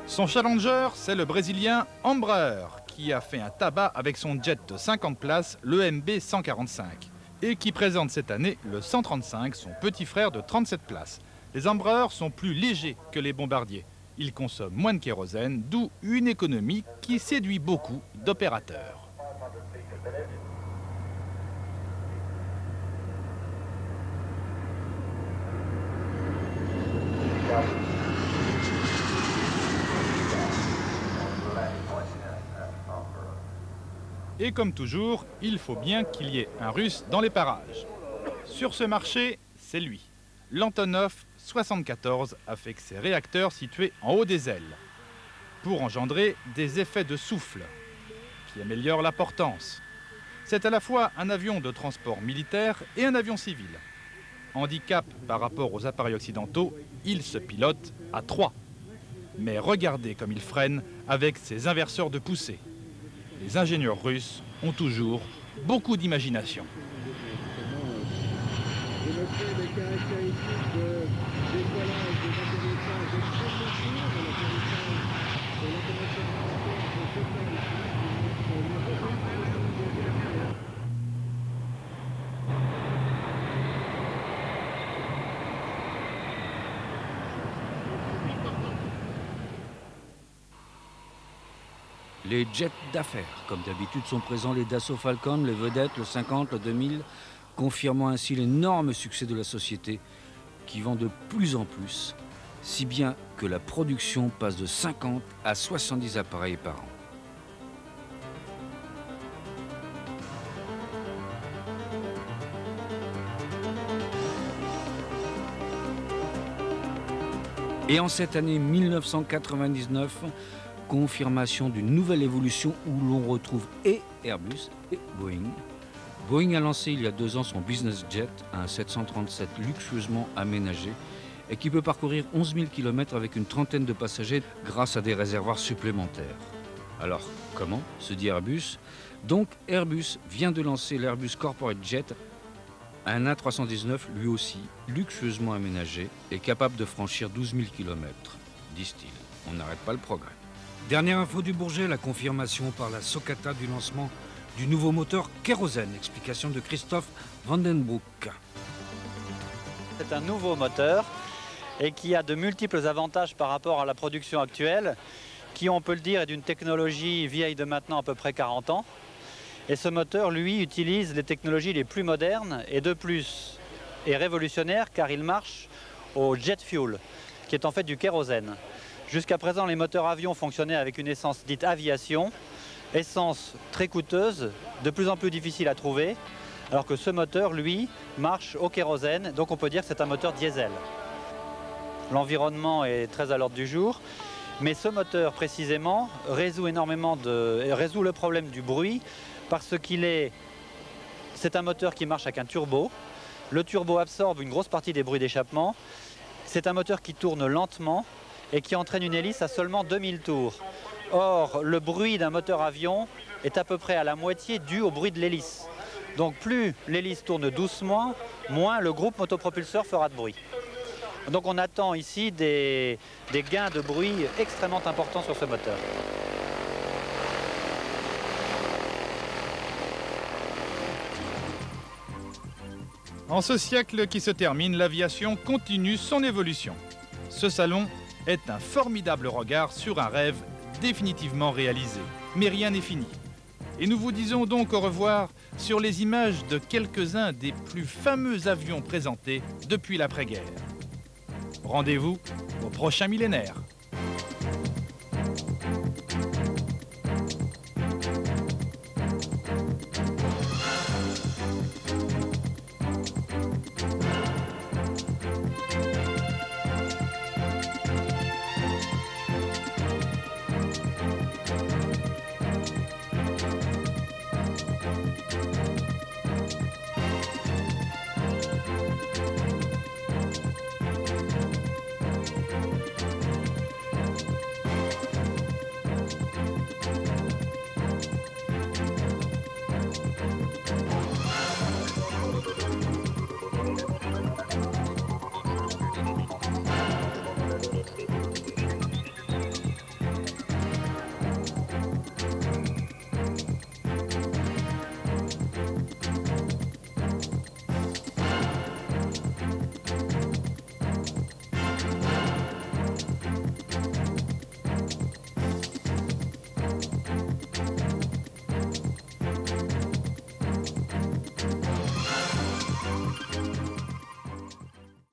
Son challenger, c'est le Brésilien Embraer, qui a fait un tabac avec son jet de 50 places, le MB 145, et qui présente cette année le 135, son petit frère de 37 places. Les Embraer sont plus légers que les Bombardiers. Ils consomment moins de kérosène, d'où une économie qui séduit beaucoup d'opérateurs. Et comme toujours, il faut bien qu'il y ait un Russe dans les parages. Sur ce marché, c'est lui. L'Antonov 74 avec ses réacteurs situés en haut des ailes, pour engendrer des effets de souffle qui améliorent la portance. C'est à la fois un avion de transport militaire et un avion civil. Handicap par rapport aux appareils occidentaux, il se pilote à 3. Mais regardez comme il freine avec ses inverseurs de poussée. Les ingénieurs russes ont toujours beaucoup d'imagination. Les jets d'affaires, comme d'habitude, sont présents les Dassault Falcon, les Vedettes, le 50, le 2000, confirmant ainsi l'énorme succès de la société qui vend de plus en plus, si bien que la production passe de 50 à 70 appareils par an. Et en cette année 1999, confirmation d'une nouvelle évolution où l'on retrouve et Airbus et Boeing. Boeing a lancé il y a 2 ans son business jet, un 737 luxueusement aménagé et qui peut parcourir 11 000 km avec une trentaine de passagers grâce à des réservoirs supplémentaires. Alors, comment, se dit Airbus? Donc Airbus vient de lancer l'Airbus Corporate Jet, un A319 lui aussi luxueusement aménagé et capable de franchir 12 000 km, disent-ils. On n'arrête pas le progrès. Dernière info du Bourget, la confirmation par la Socata du lancement du nouveau moteur kérosène. Explication de Christophe Vandenbroek. C'est un nouveau moteur et qui a de multiples avantages par rapport à la production actuelle, qui, on peut le dire, est d'une technologie vieille de maintenant à peu près 40 ans. Et ce moteur, lui, utilise les technologies les plus modernes et de plus est révolutionnaire car il marche au jet fuel, qui est en fait du kérosène. Jusqu'à présent, les moteurs avions fonctionnaient avec une essence dite aviation, essence très coûteuse, de plus en plus difficile à trouver, alors que ce moteur, lui, marche au kérosène, donc on peut dire que c'est un moteur diesel. L'environnement est très à l'ordre du jour, mais ce moteur, précisément, résout le problème du bruit, parce c'est un moteur qui marche avec un turbo. Le turbo absorbe une grosse partie des bruits d'échappement. C'est un moteur qui tourne lentement, et qui entraîne une hélice à seulement 2000 tours. Or, le bruit d'un moteur avion est à peu près à la moitié dû au bruit de l'hélice. Donc plus l'hélice tourne doucement, moins le groupe motopropulseur fera de bruit. Donc on attend ici des gains de bruit extrêmement importants sur ce moteur. En ce siècle qui se termine, l'aviation continue son évolution. Ce salon est un formidable regard sur un rêve définitivement réalisé. Mais rien n'est fini. Et nous vous disons donc au revoir sur les images de quelques-uns des plus fameux avions présentés depuis l'après-guerre. Rendez-vous au prochain millénaire.